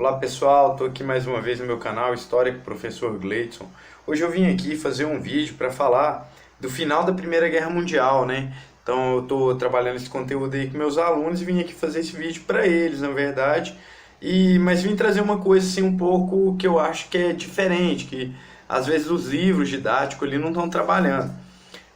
Olá pessoal, estou aqui mais uma vez no meu canal História com o Professor Gleidson. Hoje eu vim aqui fazer um vídeo para falar do final da Primeira Guerra Mundial, né? Então eu estou trabalhando esse conteúdo aí com meus alunos e vim aqui fazer esse vídeo para eles, na verdade. Mas vim trazer uma coisa assim um pouco que eu acho que é diferente, que às vezes os livros didáticos ali não estão trabalhando.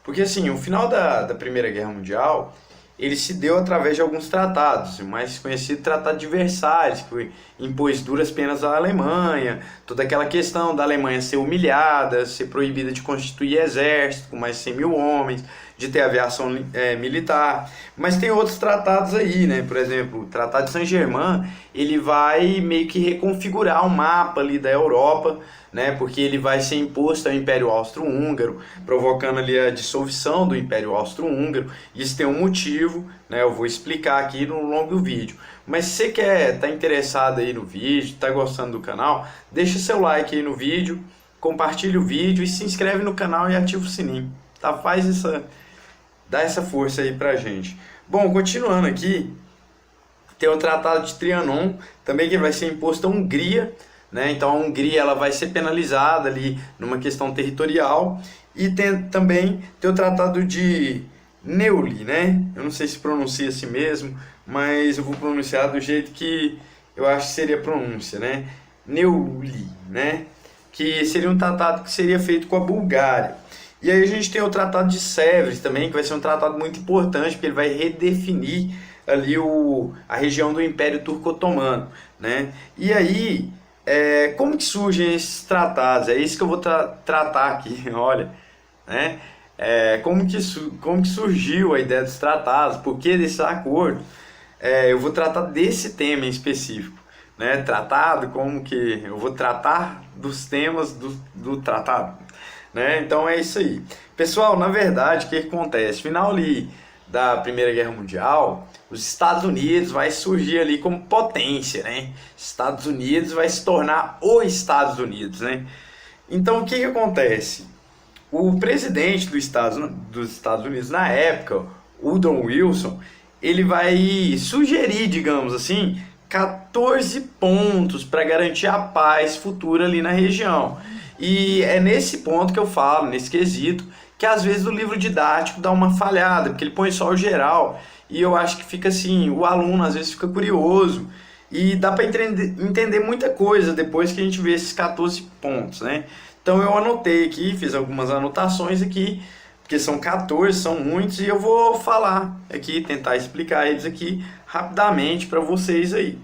Porque assim, o final da Primeira Guerra Mundial, ele se deu através de alguns tratados, o mais conhecido Tratado de Versalhes, que impôs duras penas à Alemanha, toda aquela questão da Alemanha ser humilhada, ser proibida de constituir exército com mais de 100 mil homens, de ter aviação militar. Mas tem outros tratados aí, né? Por exemplo, o Tratado de Saint-Germain, ele vai meio que reconfigurar o mapa ali da Europa, né? Porque ele vai ser imposto ao Império Austro-Húngaro, provocando ali a dissolução do Império Austro-Húngaro. Isso tem um motivo, né? Eu vou explicar aqui no longo do vídeo. Mas se você tá interessado aí no vídeo, tá gostando do canal, deixa seu like aí no vídeo, compartilha o vídeo e se inscreve no canal e ativa o sininho, tá? Dá essa força aí pra gente. Bom, continuando aqui, tem o Tratado de Trianon, também que vai ser imposto à Hungria, né? Então a Hungria ela vai ser penalizada ali numa questão territorial. E também tem o Tratado de Neuilly, né? Eu não sei se pronuncia assim mesmo, mas eu vou pronunciar do jeito que eu acho que seria a pronúncia, né? Neuilly, né? Que seria um tratado que seria feito com a Bulgária. E aí a gente tem o Tratado de Sèvres também, que vai ser um tratado muito importante, porque ele vai redefinir ali a região do Império Turco-Otomano, né? E aí, como que surgem esses tratados? É isso que eu vou tratar aqui, olha, né? Como que surgiu a ideia dos tratados, por que desses acordos? Eu vou tratar desse tema em específico, né? Tratado, como que eu vou tratar dos temas do tratado, né? Então é isso aí. Pessoal, na verdade, o que acontece? Final ali da Primeira Guerra Mundial, os Estados Unidos vai surgir ali como potência, né? Estados Unidos vai se tornar os Estados Unidos, né? Então o que acontece? O presidente dos Estados Unidos na época, Woodrow Wilson, ele vai sugerir, digamos assim, 14 pontos para garantir a paz futura ali na região. E é nesse ponto que eu falo, nesse quesito, que às vezes o livro didático dá uma falhada, porque ele põe só o geral, e eu acho que fica assim, o aluno às vezes fica curioso, e dá para entender muita coisa depois que a gente vê esses 14 pontos, né? Então eu anotei aqui, fiz algumas anotações aqui, porque são 14, são muitos, e eu vou falar aqui, tentar explicar eles aqui rapidamente para vocês aí.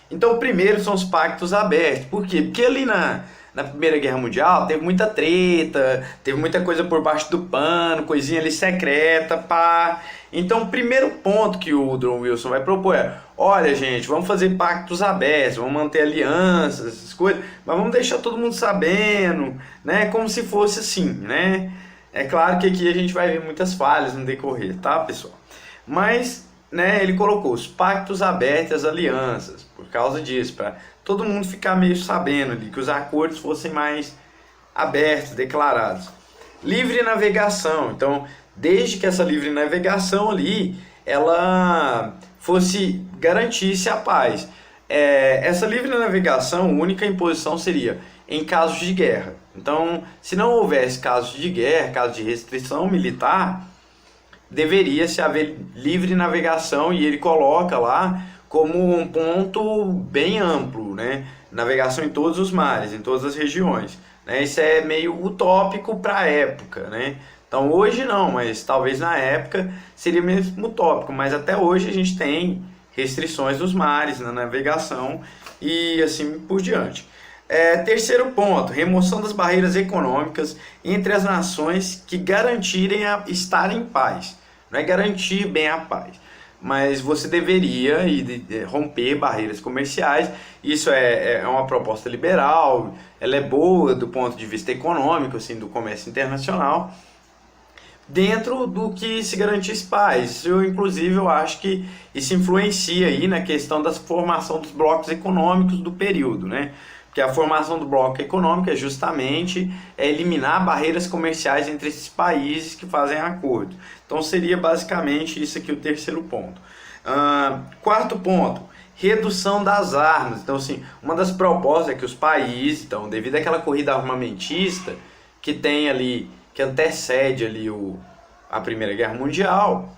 Então o primeiro são os pactos abertos. Por quê? Porque ali na Primeira Guerra Mundial teve muita treta, teve muita coisa por baixo do pano, coisinha ali secreta, pá. Então o primeiro ponto que o Woodrow Wilson vai propor é: olha gente, vamos fazer pactos abertos, vamos manter alianças, essas coisas, mas vamos deixar todo mundo sabendo, né? Como se fosse assim, né? É claro que aqui a gente vai ver muitas falhas no decorrer, tá pessoal? Mas, né, ele colocou os pactos abertos, as alianças, por causa disso, para todo mundo ficar meio sabendo ali, que os acordos fossem mais abertos, declarados. Livre navegação, então, desde que essa livre navegação ali, ela garantisse a paz. Essa livre navegação, a única imposição seria em casos de guerra. Então, se não houvesse casos de guerra, casos de restrição militar, deveria-se haver livre navegação, e ele coloca lá como um ponto bem amplo, né? Navegação em todos os mares, em todas as regiões, né? Isso é meio utópico para a época, né? Então hoje não, mas talvez na época seria mesmo utópico, mas até hoje a gente tem restrições nos mares, na navegação e assim por diante. Terceiro ponto, remoção das barreiras econômicas entre as nações que garantirem estar em paz. Não é garantir bem a paz, mas você deveria romper barreiras comerciais. Isso é uma proposta liberal, ela é boa do ponto de vista econômico, assim, do comércio internacional, dentro do que se garantisse paz. Inclusive, eu acho que isso influencia aí na questão da formação dos blocos econômicos do período, né? Porque a formação do bloco econômico é justamente eliminar barreiras comerciais entre esses países que fazem acordo. Então seria basicamente isso aqui o terceiro ponto. Quarto ponto, redução das armas. Então, assim, uma das propostas é que os países, então, devido àquela corrida armamentista que tem ali, que antecede ali a Primeira Guerra Mundial,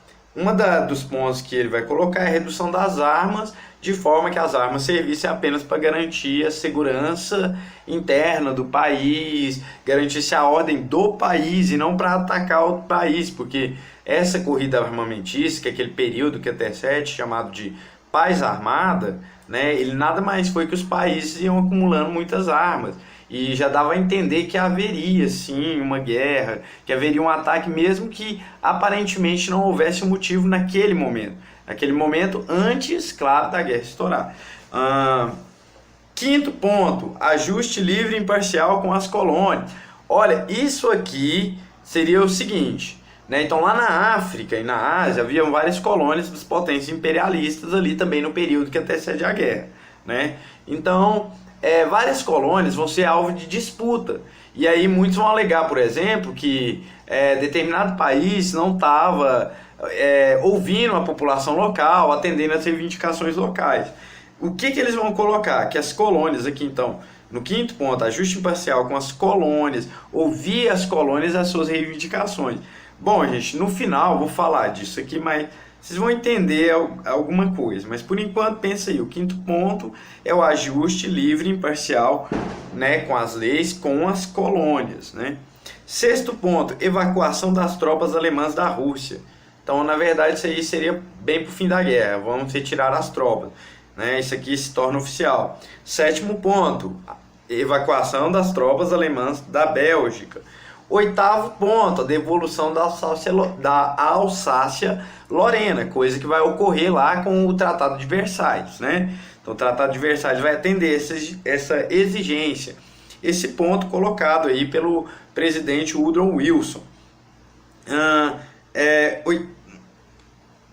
dos pontos que ele vai colocar é a redução das armas, de forma que as armas servissem apenas para garantir a segurança interna do país, garantisse a ordem do país e não para atacar outro país, porque essa corrida armamentista, que é aquele período que antecede, chamado de paz armada, né, ele nada mais foi que os países iam acumulando muitas armas. E já dava a entender que haveria sim uma guerra, que haveria um ataque, mesmo que aparentemente não houvesse um motivo naquele momento. Naquele momento, antes, claro, da guerra estourar. Quinto ponto, ajuste livre e imparcial com as colônias. Olha, isso aqui seria o seguinte, né? Então lá na África e na Ásia haviam várias colônias das potências imperialistas ali também no período que antecede a guerra, né? Então várias colônias vão ser alvo de disputa. E aí muitos vão alegar, por exemplo, que determinado país não estava ouvindo a população local, atendendo às reivindicações locais. O que eles vão colocar? Que as colônias aqui, então, no quinto ponto, ajuste imparcial com as colônias, ouvir as colônias as suas reivindicações. Bom, gente, no final eu vou falar disso aqui, mas vocês vão entender alguma coisa. Mas por enquanto, pensa aí, o quinto ponto é o ajuste livre e imparcial, né, com as leis, com as colônias, né? Sexto ponto, evacuação das tropas alemãs da Rússia. Então, na verdade, isso aí seria bem para o fim da guerra, vamos retirar as tropas, né? Isso aqui se torna oficial. Sétimo ponto, evacuação das tropas alemãs da Bélgica. Oitavo ponto, a devolução da Alsácia-Lorena, coisa que vai ocorrer lá com o Tratado de Versalhes, né? Então o Tratado de Versalhes vai atender essa exigência, esse ponto colocado aí pelo presidente Woodrow Wilson.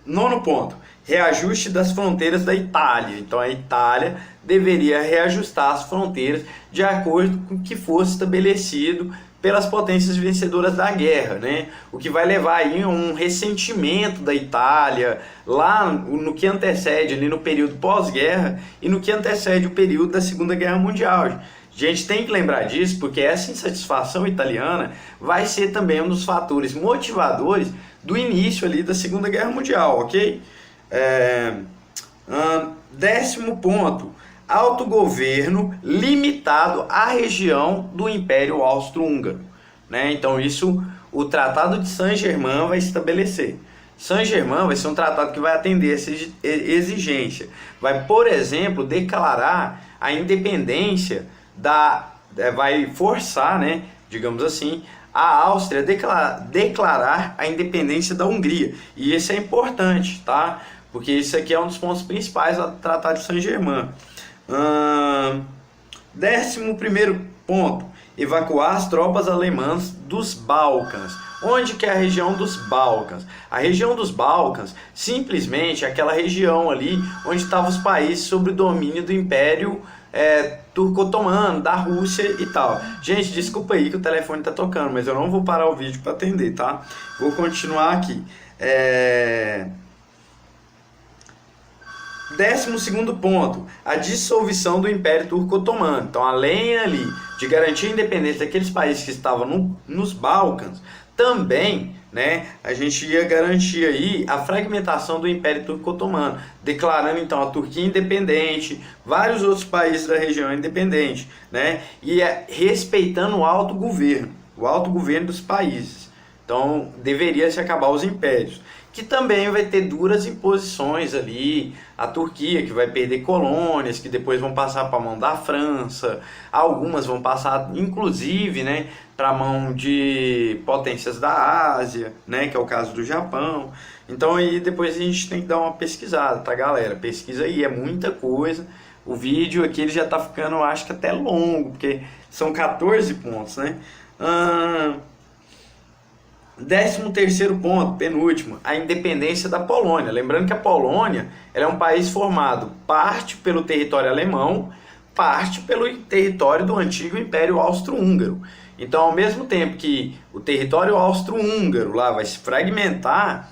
Nono ponto, reajuste das fronteiras da Itália. Então a Itália deveria reajustar as fronteiras de acordo com o que fosse estabelecido pelas potências vencedoras da guerra, né? O que vai levar aí a um ressentimento da Itália lá no que antecede ali no período pós-guerra e no que antecede o período da Segunda Guerra Mundial. A gente tem que lembrar disso porque essa insatisfação italiana vai ser também um dos fatores motivadores do início ali da Segunda Guerra Mundial, ok? Décimo ponto, autogoverno limitado à região do Império Austro-Húngaro, né? Então isso o Tratado de Saint-Germain vai estabelecer. Saint-Germain vai ser um tratado que vai atender essa exigência. Vai, por exemplo, declarar a independência vai forçar, né, digamos assim, a Áustria declarar a independência da Hungria. E isso é importante, tá? Porque isso aqui é um dos pontos principais do Tratado de Saint-Germain. 11º ponto, evacuar as tropas alemãs dos Balcãs. Onde que é a região dos Balcãs? A região dos Balcãs simplesmente é aquela região ali onde estavam os países sob o domínio do Império Turco-Otomano, da Rússia e tal. Gente, desculpa aí que o telefone tá tocando, mas eu não vou parar o vídeo para atender, tá? Vou continuar aqui. 12º ponto, a dissolução do Império Turco-Otomano. Então, além ali de garantir a independência daqueles países que estavam nos Balcãs, também, né, a gente ia garantir aí a fragmentação do Império Turco-Otomano, declarando então a Turquia independente, vários outros países da região independentes, né, e respeitando o autogoverno dos países. Então, deveria se acabar os impérios, que também vai ter duras imposições ali, a Turquia que vai perder colônias, que depois vão passar para a mão da França, algumas vão passar inclusive, né, para a mão de potências da Ásia, né, que é o caso do Japão. Então aí depois a gente tem que dar uma pesquisada, tá, galera? Pesquisa aí, é muita coisa. O vídeo aqui ele já tá ficando, eu acho que até longo, porque são 14 pontos, né? 13º ponto, penúltimo, a independência da Polônia. Lembrando que a Polônia ela é um país formado parte pelo território alemão, parte pelo território do antigo Império Austro-Húngaro. Então, ao mesmo tempo que o território austro-húngaro lá vai se fragmentar,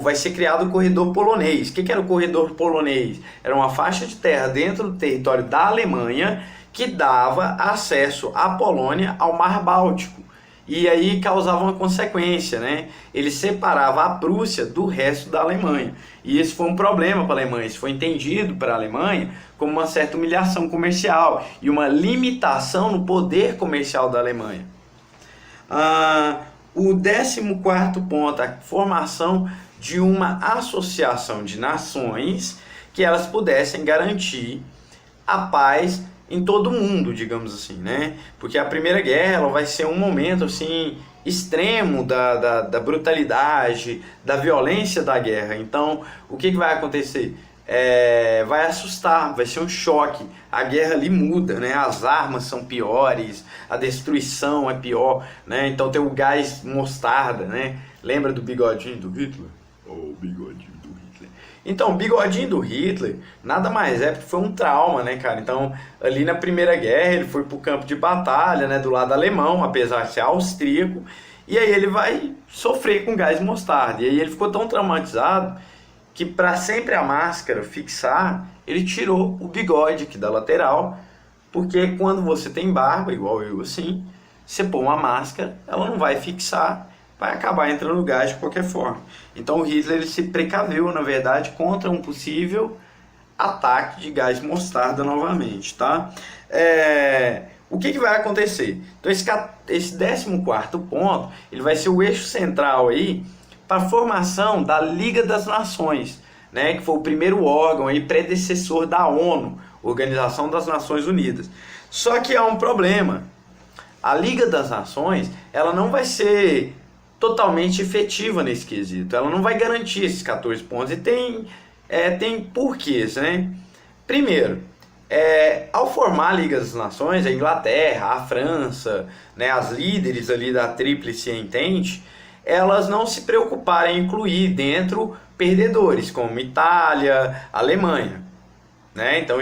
vai ser criado o corredor polonês. O que era o corredor polonês? Era uma faixa de terra dentro do território da Alemanha que dava acesso à Polônia ao Mar Báltico. E aí causava uma consequência, né? Ele separava a Prússia do resto da Alemanha. E isso foi um problema para a Alemanha. Isso foi entendido para a Alemanha como uma certa humilhação comercial e uma limitação no poder comercial da Alemanha. O 14º ponto, a formação de uma associação de nações que elas pudessem garantir a paz em todo o mundo, digamos assim, né? Porque a Primeira Guerra ela vai ser um momento assim extremo da brutalidade, da violência da guerra. Então, o que vai acontecer? Vai assustar, vai ser um choque. A guerra ali muda, né? As armas são piores, a destruição é pior, né? Então tem o gás mostarda, né? Lembra do bigodinho do Hitler? O bigodinho do Hitler. Então, o bigodinho do Hitler nada mais é porque foi um trauma, né, cara? Então, ali na Primeira Guerra, ele foi pro campo de batalha, né, do lado alemão, apesar de ser austríaco, e aí ele vai sofrer com gás mostarda. E aí ele ficou tão traumatizado que para sempre a máscara fixar, ele tirou o bigode aqui da lateral, porque quando você tem barba, igual eu assim, você põe uma máscara, ela não vai fixar, vai acabar entrando gás de qualquer forma. Então o Hitler ele se precaveu, na verdade, contra um possível ataque de gás mostarda novamente, tá? O que vai acontecer? Então esse 14º ponto, ele vai ser o eixo central aí para a formação da Liga das Nações, né, que foi o primeiro órgão aí predecessor da ONU, Organização das Nações Unidas. Só que há um problema. A Liga das Nações, ela não vai ser totalmente efetiva nesse quesito. Ela não vai garantir esses 14 pontos e tem porquês, né? Primeiro, ao formar a Liga das Nações, a Inglaterra, a França, né, as líderes ali da Tríplice Entente, elas não se preocuparam em incluir dentro perdedores, como Itália, Alemanha. Né? Então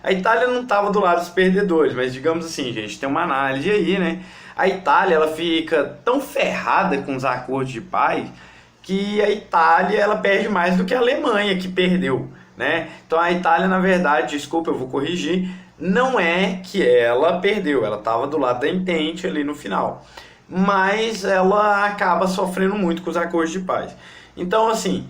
a Itália não estava do lado dos perdedores, mas digamos assim, gente, tem uma análise aí, né? A Itália ela fica tão ferrada com os acordos de paz que a Itália ela perde mais do que a Alemanha que perdeu, né? Então a Itália, na verdade, desculpa, eu vou corrigir, não é que ela perdeu, ela estava do lado da Entente ali no final, mas ela acaba sofrendo muito com os acordos de paz. Então, assim,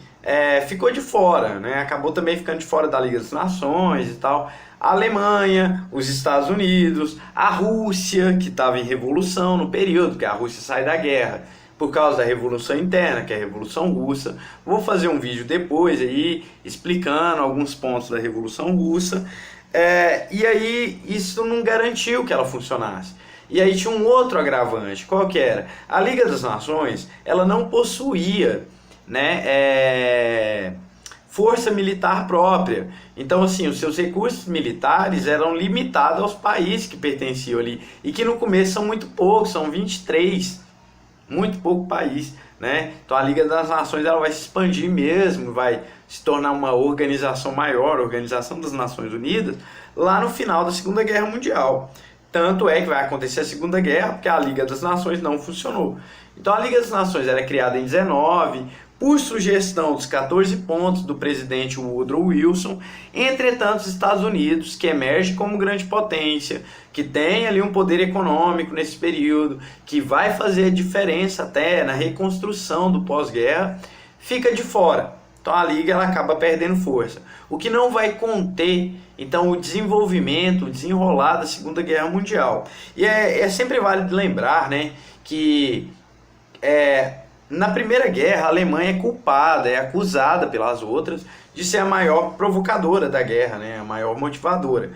ficou de fora, né? Acabou também ficando de fora da Liga das Nações e tal. A Alemanha, os Estados Unidos, a Rússia, que estava em revolução no período, que a Rússia sai da guerra por causa da Revolução Interna, que é a Revolução Russa. Vou fazer um vídeo depois aí explicando alguns pontos da Revolução Russa. E aí isso não garantiu que ela funcionasse. E aí tinha um outro agravante, qual que era? A Liga das Nações, ela não possuía, né, força militar própria. Então, assim, os seus recursos militares eram limitados aos países que pertenciam ali. E que no começo são muito poucos, são 23, muito pouco país, né? Então a Liga das Nações ela vai se expandir mesmo, vai se tornar uma organização maior, a Organização das Nações Unidas, lá no final da Segunda Guerra Mundial. Tanto é que vai acontecer a Segunda Guerra, porque a Liga das Nações não funcionou. Então a Liga das Nações era criada em 19, por sugestão dos 14 pontos do presidente Woodrow Wilson. Entretanto, os Estados Unidos, que emerge como grande potência, que tem ali um poder econômico nesse período, que vai fazer a diferença até na reconstrução do pós-guerra, fica de fora. Então a Liga ela acaba perdendo força, o que não vai conter então o desenvolvimento, o desenrolar da Segunda Guerra Mundial. E é sempre válido lembrar, né, que na Primeira Guerra a Alemanha é culpada, é acusada pelas outras de ser a maior provocadora da guerra, né, a maior motivadora.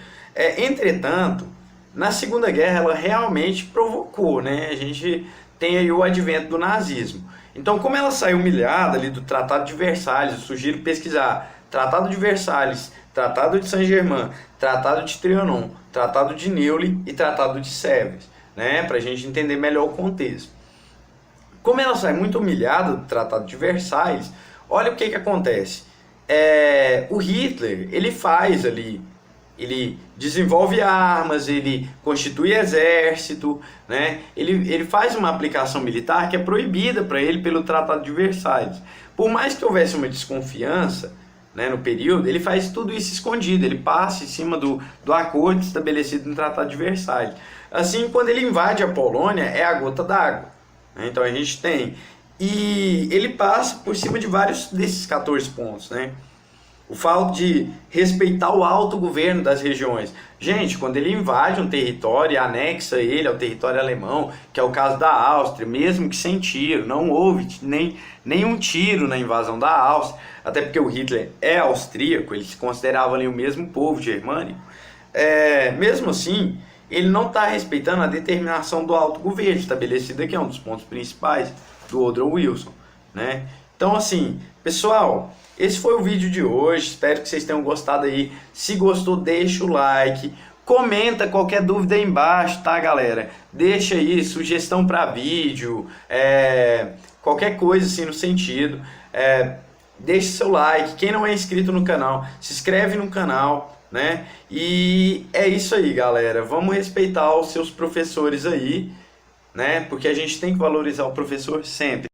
Entretanto, na Segunda Guerra ela realmente provocou, né, a gente tem aí o advento do nazismo. Então, como ela saiu humilhada ali do Tratado de Versalhes, eu sugiro pesquisar Tratado de Versalhes, Tratado de Saint-Germain, Tratado de Trianon, Tratado de Neuilly e Tratado de Sèvres, né, para a gente entender melhor o contexto. Como ela sai muito humilhada do Tratado de Versalhes, olha o que acontece. O Hitler, ele faz ali ele desenvolve armas, ele constitui exército, né? Ele faz uma aplicação militar que é proibida para ele pelo Tratado de Versalhes. Por mais que houvesse uma desconfiança, né, no período, ele faz tudo isso escondido, ele passa em cima do acordo estabelecido no Tratado de Versalhes. Assim, quando ele invade a Polônia, é a gota d'água, né? Então a gente tem... E ele passa por cima de vários desses 14 pontos, né? O fato de respeitar o autogoverno das regiões. Gente, quando ele invade um território e anexa ele ao território alemão, que é o caso da Áustria, mesmo que sem tiro, não houve nenhum tiro na invasão da Áustria, até porque o Hitler é austríaco, ele se considerava ali o mesmo povo germânico. Mesmo assim, ele não está respeitando a determinação do autogoverno, estabelecida aqui, é um dos pontos principais do Woodrow Wilson, né? Então, assim, pessoal, esse foi o vídeo de hoje, espero que vocês tenham gostado aí. Se gostou, deixa o like, comenta qualquer dúvida aí embaixo, tá, galera? Deixa aí sugestão para vídeo, qualquer coisa assim no sentido. Deixe seu like, quem não é inscrito no canal, se inscreve no canal, né? E é isso aí, galera, vamos respeitar os seus professores aí, né? Porque a gente tem que valorizar o professor sempre.